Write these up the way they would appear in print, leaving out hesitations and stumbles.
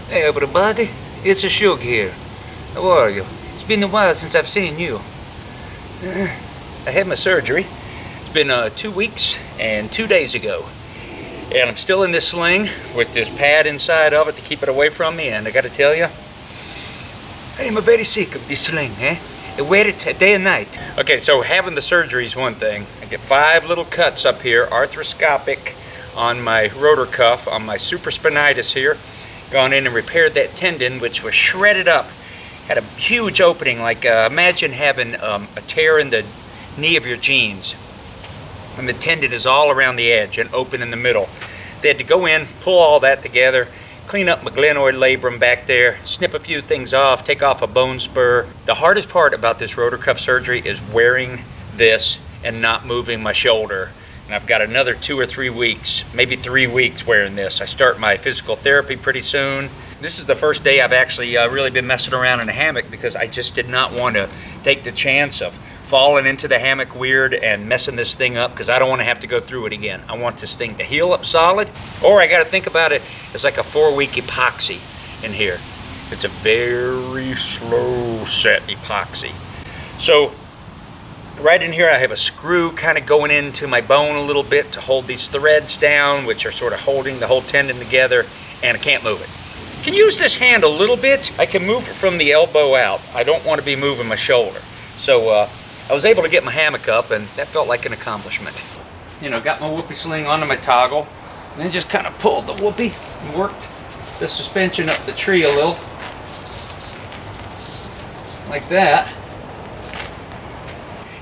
Hey everybody, it's a Shug here. How are you? It's been a while since I've seen you. I had my surgery. It's been 2 weeks and 2 days ago. And I'm still in this sling with this pad inside of it to keep it away from me. And I gotta tell you, I am very sick of this sling, eh? I wear it day and night. Okay, so having the surgery is one thing. I get 5 little cuts up here, arthroscopic, on my rotor cuff, on my supraspinatus here. Gone in and repaired that tendon, which was shredded up. Had a huge opening, like imagine having a tear in the knee of your jeans. And the tendon is all around the edge and open in the middle. They had to go in, pull all that together, clean up my glenoid labrum back there, snip a few things off, take off a bone spur. The hardest part about this rotor cuff surgery is wearing this and not moving my shoulder. And I've got another 2 or 3 weeks, maybe 3 weeks wearing this. I start my physical therapy pretty soon. This is the first day I've actually really been messing around in a hammock because I just did not want to take the chance of falling into the hammock weird and messing this thing up because I don't want to have to go through it again. I want this thing to heal up solid, or I got to think about it as like a 4-week epoxy in here. It's a very slow set epoxy. So right in here I have a screw kind of going into my bone a little bit to hold these threads down, which are sort of holding the whole tendon together, and I can't move it. Can use this hand a little bit. I can move it from the elbow out. I don't want to be moving my shoulder. So I was able to get my hammock up, and that felt like an accomplishment. You know, got my whoopee sling onto my toggle, and then just kind of pulled the whoopee and worked the suspension up the tree a little. Like that.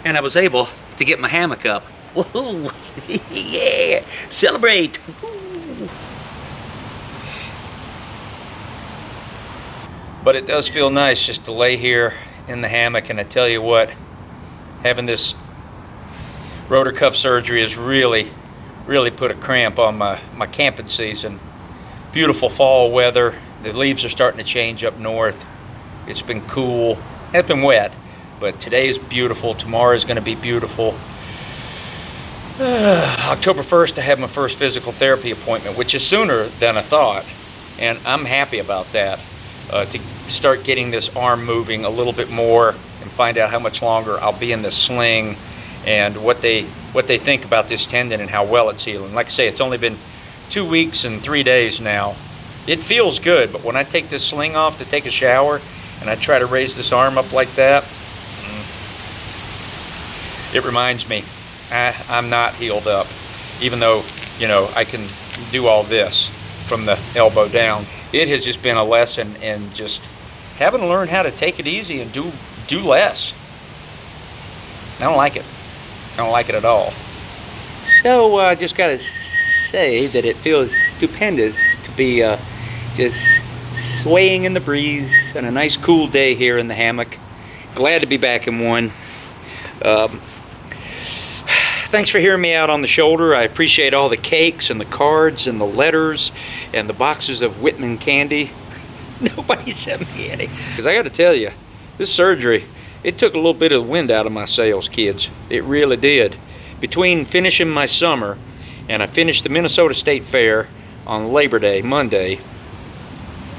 And I was able to get my hammock up. Woohoo! Yeah! Celebrate! Woo. But it does feel nice just to lay here in the hammock, and I tell you what, having this rotor cuff surgery has really put a cramp on my camping season. Beautiful fall weather. The leaves are starting to change up north. It's been cool. It's been wet. But today is beautiful. Tomorrow is going to be beautiful. October 1st, I have my first physical therapy appointment, which is sooner than I thought. And I'm happy about that. To start getting this arm moving a little bit more and find out how much longer I'll be in this sling and what they think about this tendon and how well it's healing. Like I say, it's only been 2 weeks and 3 days now. It feels good, but when I take this sling off to take a shower and I try to raise this arm up like that, it reminds me I'm not healed up, even though, you know, I can do all this from the elbow down. It has just been a lesson in just having to learn how to take it easy and do less. I don't like it. I don't like it at all. So I just gotta say that it feels stupendous to be just swaying in the breeze on a nice cool day here in the hammock. Glad to be back in one. Thanks for hearing me out on the shoulder. I appreciate all the cakes and the cards and the letters and the boxes of Whitman candy. Nobody sent me any. Because I got to tell you, this surgery, it took a little bit of the wind out of my sails, kids. It really did. Between finishing my summer and I finished the Minnesota State Fair on Labor Day, Monday,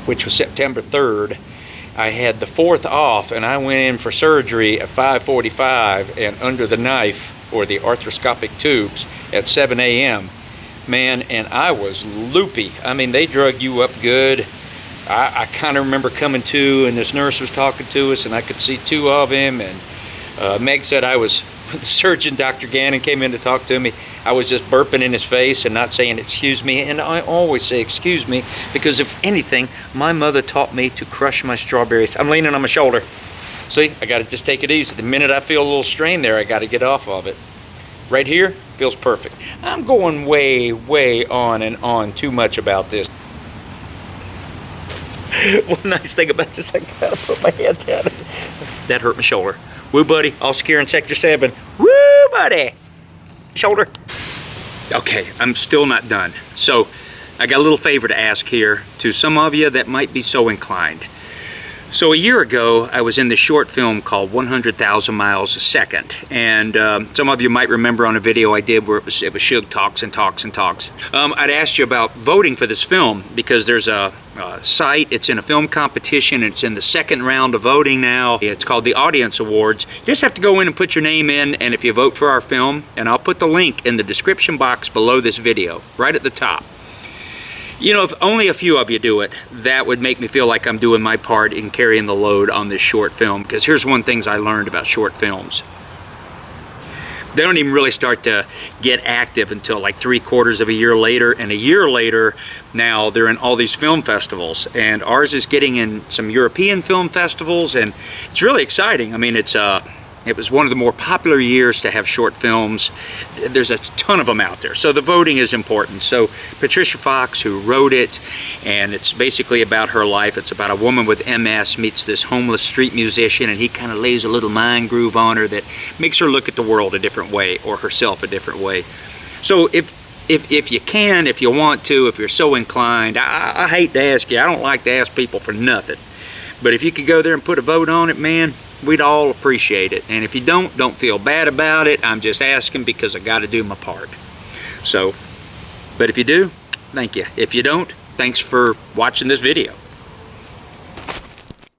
which was September 3rd, I had the 4th off and I went in for surgery at 5:45 and under the knife, or the arthroscopic tubes, at 7 a.m. Man, and I was loopy. I mean, they drug you up good. I kind of remember coming to, and this nurse was talking to us, and I could see 2 of him, and Meg said the surgeon, Dr. Gannon, came in to talk to me. I was just burping in his face and not saying excuse me, and I always say excuse me, because if anything, my mother taught me to crush my strawberries. I'm leaning on my shoulder. See, I got to just take it easy. The minute I feel a little strain there, I got to get off of it. Right here, feels perfect. I'm going way on and on too much about this. One nice thing about this, I got to put my head down. That hurt my shoulder. Woo, buddy, all secure in Sector 7. Woo, buddy. Shoulder. Okay, I'm still not done. So, I got a little favor to ask here to some of you that might be so inclined. So a year ago, I was in this short film called 100,000 Miles a Second, and some of you might remember on a video I did where it was Shug Talks and Talks and Talks. I'd asked you about voting for this film because there's a site, it's in a film competition, and it's in the second round of voting now. It's called the Audience Awards. You just have to go in and put your name in, and if you vote for our film, and I'll put the link in the description box below this video, right at the top. You know, if only a few of you do it, that would make me feel like I'm doing my part in carrying the load on this short film. Because here's one thing I learned about short films. They don't even really start to get active until like 3/4 of a year later. And a year later, now they're in all these film festivals. And ours is getting in some European film festivals. And it's really exciting. I mean, it was one of the more popular years to have short films. There's a ton of them out there. So the voting is important. So Patricia Fox, who wrote it, and it's basically about her life. It's about a woman with MS meets this homeless street musician, and he kind of lays a little mind groove on her that makes her look at the world a different way, or herself a different way. So if you can, if you want to, if you're so inclined, I hate to ask you, I don't like to ask people for nothing. But if you could go there and put a vote on it, man, we'd all appreciate it. And if you don't feel bad about it. I'm just asking because I got to do my part. So, but if you do, thank you. If you don't, thanks for watching this video.